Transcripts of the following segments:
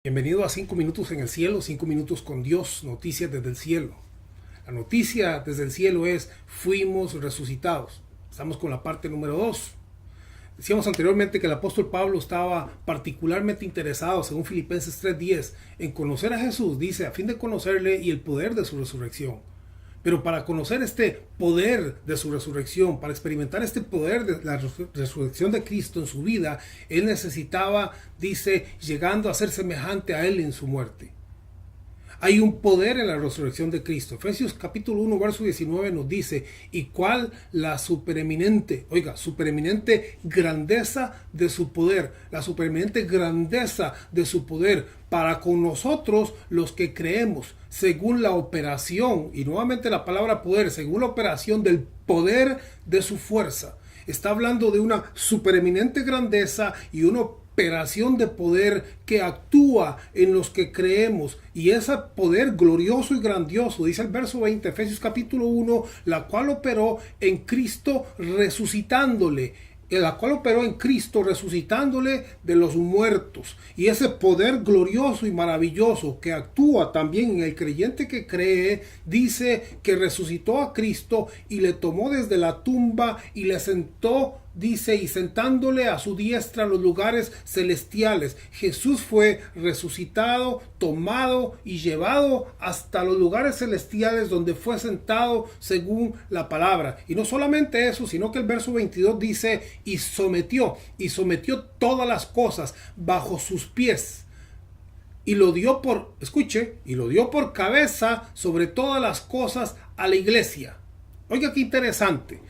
Bienvenido a 5 minutos en el cielo, 5 minutos con Dios, noticias desde el cielo. La noticia desde el cielo es: fuimos resucitados. Estamos con la parte número 2. Decíamos anteriormente que el apóstol Pablo estaba particularmente interesado, según Filipenses 3:10, en conocer a Jesús, dice, a fin de conocerle y el poder de su resurrección. Pero para conocer este poder de su resurrección, para experimentar este poder de la resurrección de Cristo en su vida, él necesitaba, dice, llegando a ser semejante a él en su muerte. Hay un poder en la resurrección de Cristo. Efesios capítulo 1, verso 19 nos dice: y cuál la supereminente grandeza de su poder, la supereminente grandeza de su poder para con nosotros los que creemos, según la operación, y nuevamente la palabra poder, según la operación del poder de su fuerza. Está hablando de una supereminente grandeza y una operación de poder que actúa en los que creemos, y ese poder glorioso y grandioso, dice el verso 20, Efesios capítulo 1, la cual operó en Cristo resucitándole de los muertos. Y ese poder glorioso y maravilloso que actúa también en el creyente que cree, dice que resucitó a Cristo y le tomó desde la tumba y le sentó, dice, y sentándole a su diestra en los lugares celestiales. Jesús fue resucitado, tomado y llevado hasta los lugares celestiales, donde fue sentado según la palabra. Y no solamente eso, sino que el verso 22 dice: y sometió todas las cosas bajo sus pies. Y lo dio por, y lo dio por cabeza sobre todas las cosas a la iglesia. Oiga, qué interesante.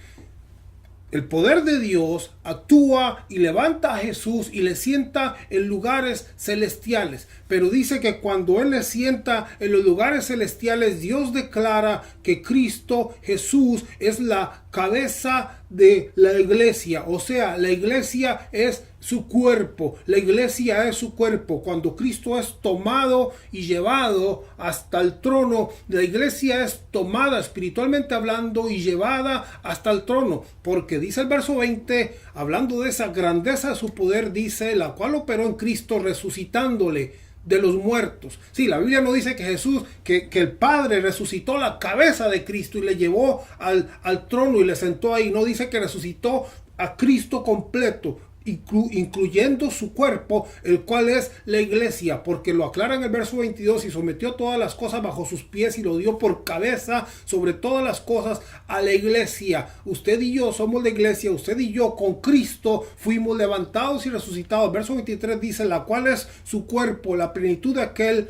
El poder de Dios actúa y levanta a Jesús y le sienta en lugares celestiales. Pero dice que cuando Él le sienta en los lugares celestiales, Dios declara que Cristo Jesús es la cabeza de la iglesia. O sea, la iglesia es su cuerpo. La iglesia es su cuerpo. Cuando Cristo es tomado y llevado hasta el trono, la iglesia es tomada espiritualmente hablando y llevada hasta el trono. Porque dice el verso 20, hablando de esa grandeza de su poder, dice: la cual operó en Cristo resucitándole de los muertos. Sí, la Biblia no dice que Jesús, que el Padre resucitó la cabeza de Cristo y le llevó al trono y le sentó ahí. No dice que resucitó a Cristo completo, incluyendo su cuerpo, el cual es la iglesia, porque lo aclara en el verso 22: y sometió todas las cosas bajo sus pies y lo dio por cabeza sobre todas las cosas a la iglesia. Usted y yo somos la iglesia. Usted y yo con Cristo fuimos levantados y resucitados. Verso 23 dice: la cual es su cuerpo, la plenitud de aquel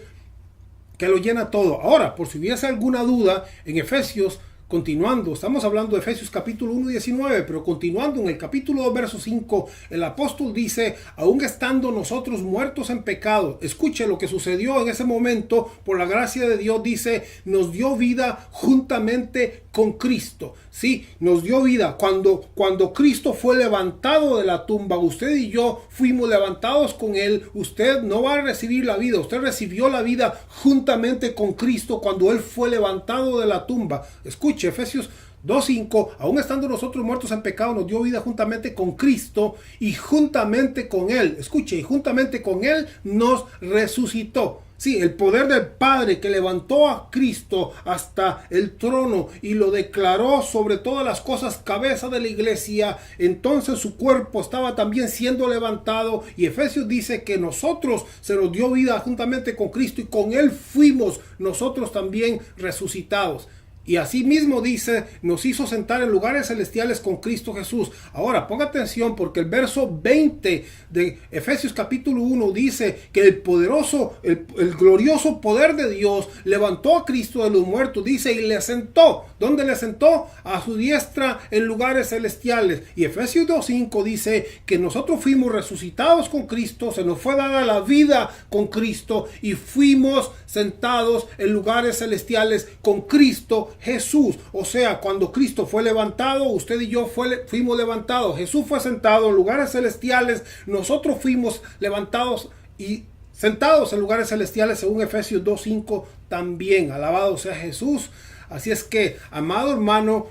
que lo llena todo. Ahora, por si hubiese alguna duda, en Efesios, continuando, estamos hablando de Efesios capítulo 1, 19, pero continuando en el capítulo 2, verso 5, el apóstol dice: aún estando nosotros muertos en pecado. Escuche lo que sucedió en ese momento. Por la gracia de Dios, dice, nos dio vida juntamente con Cristo. Sí, nos dio vida. Cuando Cristo fue levantado de la tumba, usted y yo fuimos levantados con Él. Usted no va a recibir la vida. Usted recibió la vida juntamente con Cristo cuando Él fue levantado de la tumba. Escuche, Efesios 2:5, aún estando nosotros muertos en pecado, nos dio vida juntamente con Cristo y juntamente con Él. Escuche, y juntamente con Él nos resucitó. Sí, el poder del Padre que levantó a Cristo hasta el trono y lo declaró sobre todas las cosas cabeza de la iglesia. Entonces su cuerpo estaba también siendo levantado, y Efesios dice que nosotros se nos dio vida juntamente con Cristo y con Él fuimos nosotros también resucitados. Y así mismo dice, nos hizo sentar en lugares celestiales con Cristo Jesús. Ahora, ponga atención, porque el verso 20 de Efesios capítulo 1 dice que el glorioso poder de Dios levantó a Cristo de los muertos, dice, y le sentó. ¿Dónde le sentó? A su diestra en lugares celestiales. Y Efesios 2:5 dice que nosotros fuimos resucitados con Cristo, se nos fue dada la vida con Cristo y fuimos sentados en lugares celestiales con Cristo Jesús. O sea, cuando Cristo fue levantado, usted y yo fuimos levantados. Jesús fue sentado en lugares celestiales. Nosotros fuimos levantados y sentados en lugares celestiales, según Efesios 2:5 también. Alabado sea Jesús. Así es que, amado hermano,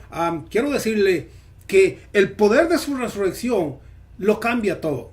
quiero decirle que el poder de su resurrección lo cambia todo.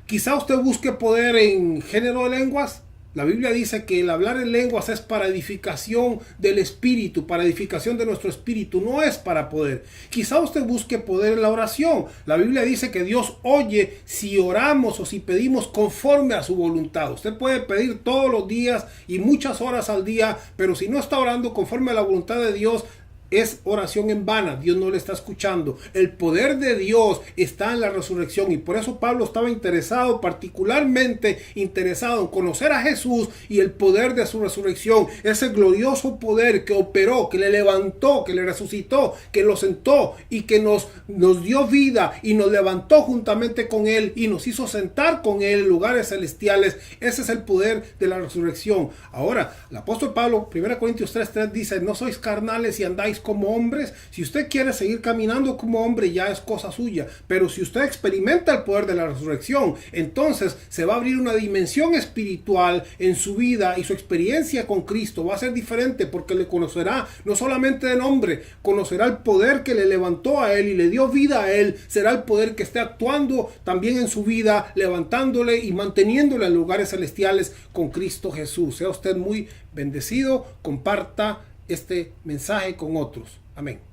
Quizá usted busque poder en género de lenguas. La Biblia dice que el hablar en lenguas es para edificación del espíritu, para edificación de nuestro espíritu, no es para poder. Quizá usted busque poder en la oración. La Biblia dice que Dios oye si oramos o si pedimos conforme a su voluntad. Usted puede pedir todos los días y muchas horas al día, pero si no está orando conforme a la voluntad de Dios, es oración en vana. Dios no le está escuchando. El poder de Dios está en la resurrección, y por eso Pablo estaba particularmente interesado en conocer a Jesús y el poder de su resurrección, ese glorioso poder que operó, que le levantó, que le resucitó, que lo sentó y que nos dio vida y nos levantó juntamente con él y nos hizo sentar con él en lugares celestiales. Ese es el poder de la resurrección. Ahora, el apóstol Pablo, 1 Corintios 3:3 dice: no sois carnales y andáis como hombres. Si usted quiere seguir caminando como hombre, ya es cosa suya, pero si usted experimenta el poder de la resurrección, entonces se va a abrir una dimensión espiritual en su vida, y su experiencia con Cristo va a ser diferente, porque le conocerá no solamente de nombre, conocerá el poder que le levantó a él y le dio vida a él. Será el poder que esté actuando también en su vida, levantándole y manteniéndole en lugares celestiales con Cristo Jesús. Sea usted muy bendecido. Comparta este mensaje con otros. Amén.